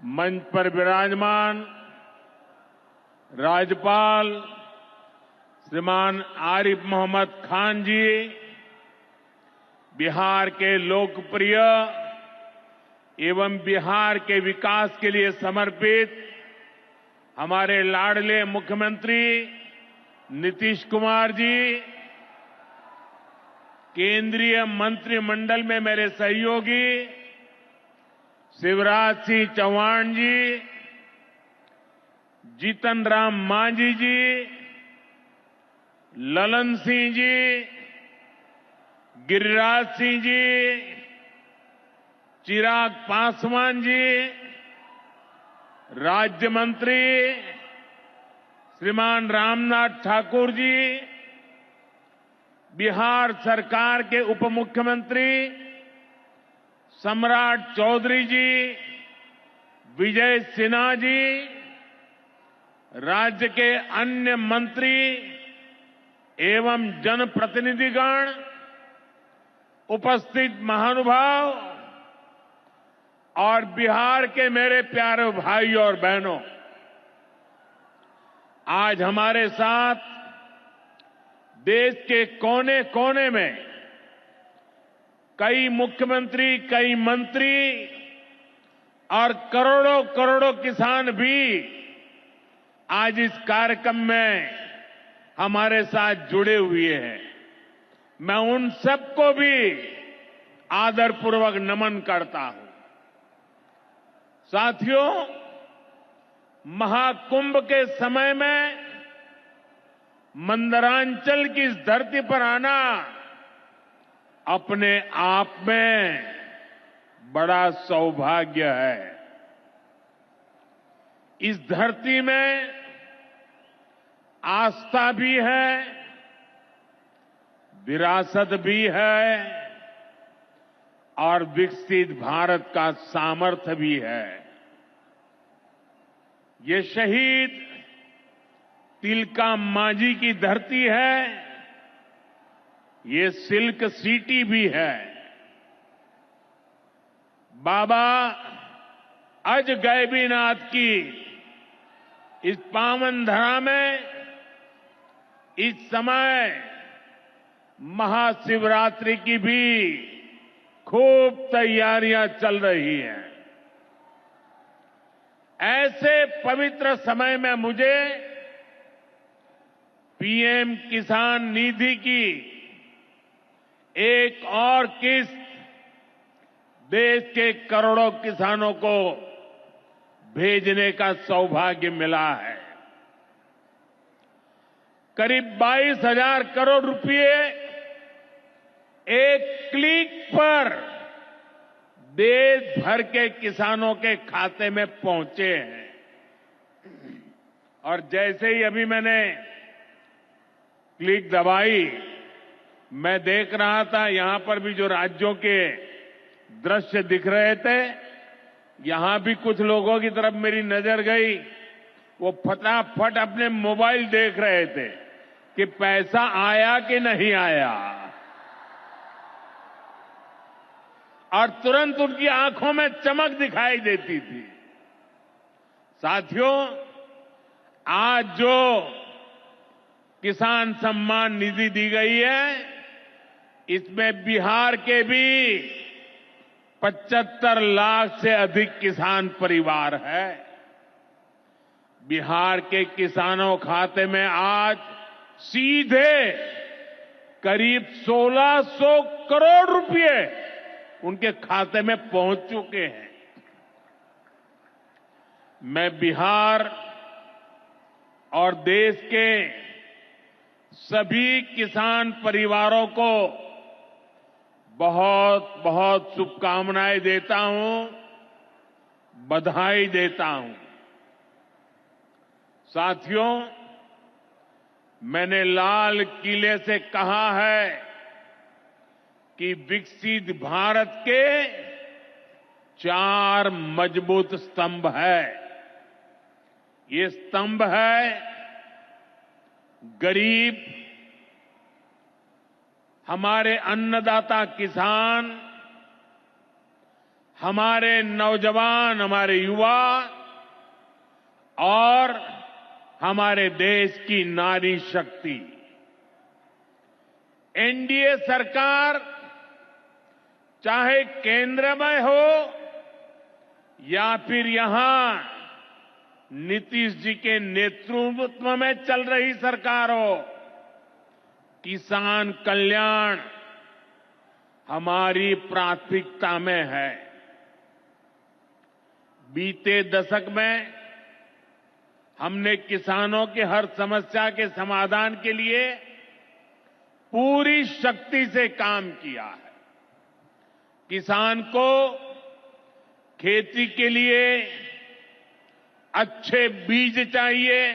मंच पर विराजमान राज्यपाल श्रीमान आरिफ मोहम्मद खान जी, बिहार के लोकप्रिय एवं बिहार के विकास के लिए समर्पित हमारे लाडले मुख्यमंत्री नीतीश कुमार जी, केंद्रीय मंत्रिमंडल में मेरे सहयोगी शिवराज सिंह चौहान जी, जीतन राम मांझी जी, ललन सिंह जी, गिरिराज सिंह जी, चिराग पासवान जी, राज्य मंत्री श्रीमान रामनाथ ठाकुर जी, बिहार सरकार के उप मुख्यमंत्री सम्राट चौधरी जी, विजय सिन्हा जी, राज्य के अन्य मंत्री एवं जनप्रतिनिधिगण, उपस्थित महानुभाव और बिहार के मेरे प्यारे भाइयों और बहनों, आज हमारे साथ देश के कोने कोने में कई मुख्यमंत्री, कई मंत्री और करोड़ों करोड़ों किसान भी आज इस कार्यक्रम में हमारे साथ जुड़े हुए हैं। मैं उन सबको भी आदरपूर्वक नमन करता हूं। साथियों, महाकुंभ के समय में मंदरांचल की इस धरती पर आना अपने आप में बड़ा सौभाग्य है। इस धरती में आस्था भी है, विरासत भी है और विकसित भारत का सामर्थ्य भी है। ये शहीद तिलका मांझी की धरती है, ये सिल्क सिटी भी है। बाबा अजगैबीनाथ की इस पावन धरा में इस समय महाशिवरात्रि की भी खूब तैयारियां चल रही हैं। ऐसे पवित्र समय में मुझे पीएम किसान निधि की एक और किस्त देश के करोड़ों किसानों को भेजने का सौभाग्य मिला है। करीब 22,000 करोड़ रुपए एक क्लिक पर देश भर के किसानों के खाते में पहुंचे हैं। और जैसे ही अभी मैंने क्लिक दबाई, मैं देख रहा था यहां पर भी जो राज्यों के दृश्य दिख रहे थे, यहां भी कुछ लोगों की तरफ मेरी नजर गई। वो फटाफट अपने मोबाइल देख रहे थे कि पैसा आया कि नहीं आया, और तुरंत उनकी आंखों में चमक दिखाई देती थी। साथियों, आज जो किसान सम्मान निधि दी गई है, इसमें बिहार के भी 75 लाख से अधिक किसान परिवार है। बिहार के किसानों खाते में आज सीधे करीब 1,600 करोड़ रुपए उनके खाते में पहुंच चुके हैं। मैं बिहार और देश के सभी किसान परिवारों को बहुत बहुत शुभकामनाएं देता हूं, बधाई देता हूं। साथियों, मैंने लाल किले से कहा है कि विकसित भारत के 4 मजबूत स्तंभ है। ये स्तंभ है गरीब, हमारे अन्नदाता किसान, हमारे नौजवान, हमारे युवा और हमारे देश की नारी शक्ति। एनडीए सरकार चाहे केंद्र में हो या फिर यहां नीतीश जी के नेतृत्व में चल रही सरकार हो, किसान कल्याण हमारी प्राथमिकता में है। बीते दशक में हमने किसानों की हर समस्या के समाधान के लिए पूरी शक्ति से काम किया है। किसान को खेती के लिए अच्छे बीज चाहिए,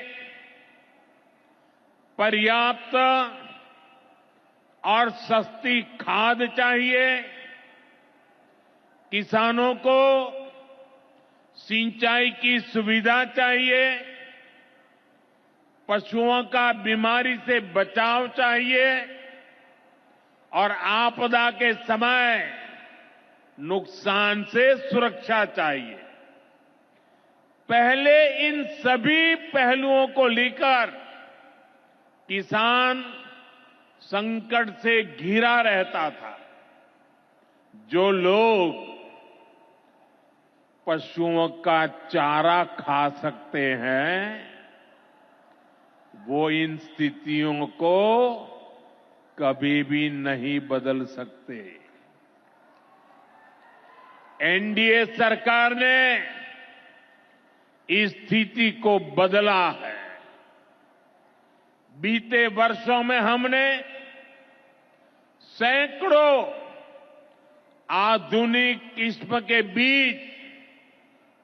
पर्याप्त और सस्ती खाद चाहिए, किसानों को सिंचाई की सुविधा चाहिए, पशुओं का बीमारी से बचाव चाहिए और आपदा के समय नुकसान से सुरक्षा चाहिए। पहले इन सभी पहलुओं को लेकर किसान संकट से घिरा रहता था। जो लोग पशुओं का चारा खा सकते हैं, वो इन स्थितियों को कभी भी नहीं बदल सकते। एनडीए सरकार ने इस स्थिति को बदला है। बीते वर्षों में हमने सैकड़ों आधुनिक किस्म के बीज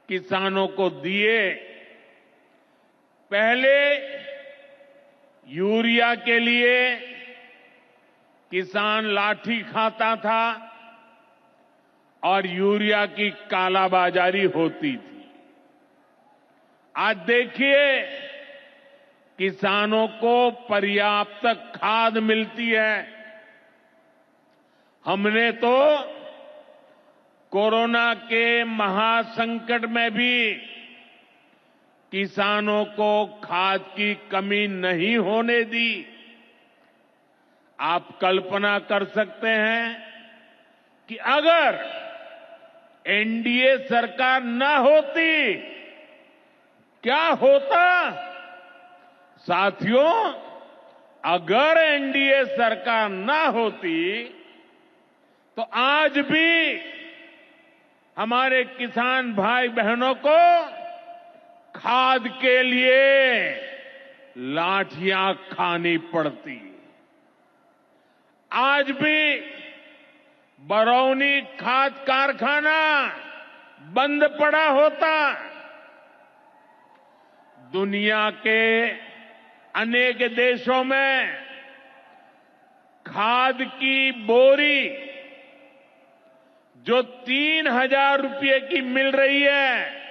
किसानों को दिए। पहले यूरिया के लिए किसान लाठी खाता था और यूरिया की कालाबाजारी होती थी। आज देखिए, किसानों को पर्याप्त खाद मिलती है। हमने तो कोरोना के महासंकट में भी किसानों को खाद की कमी नहीं होने दी। आप कल्पना कर सकते हैं कि अगर एनडीए सरकार न होती, क्या होता? साथियों, अगर एनडीए सरकार न होती तो आज भी हमारे किसान भाई बहनों को खाद के लिए लाठियां खानी पड़ती। आज भी बरौनी खाद कारखाना बंद पड़ा होता। दुनिया के अनेक देशों में खाद की बोरी जो 3,000 रुपये की मिल रही है,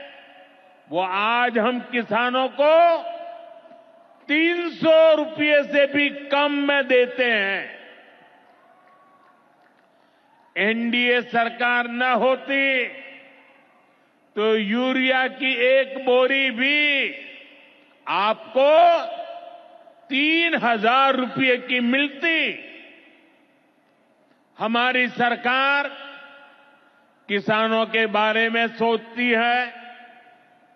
वो आज हम किसानों को 300 रुपये से भी कम में देते हैं। एनडीए सरकार न होती तो यूरिया की एक बोरी भी आपको 3,000 रुपये की मिलती। हमारी सरकार किसानों के बारे में सोचती है,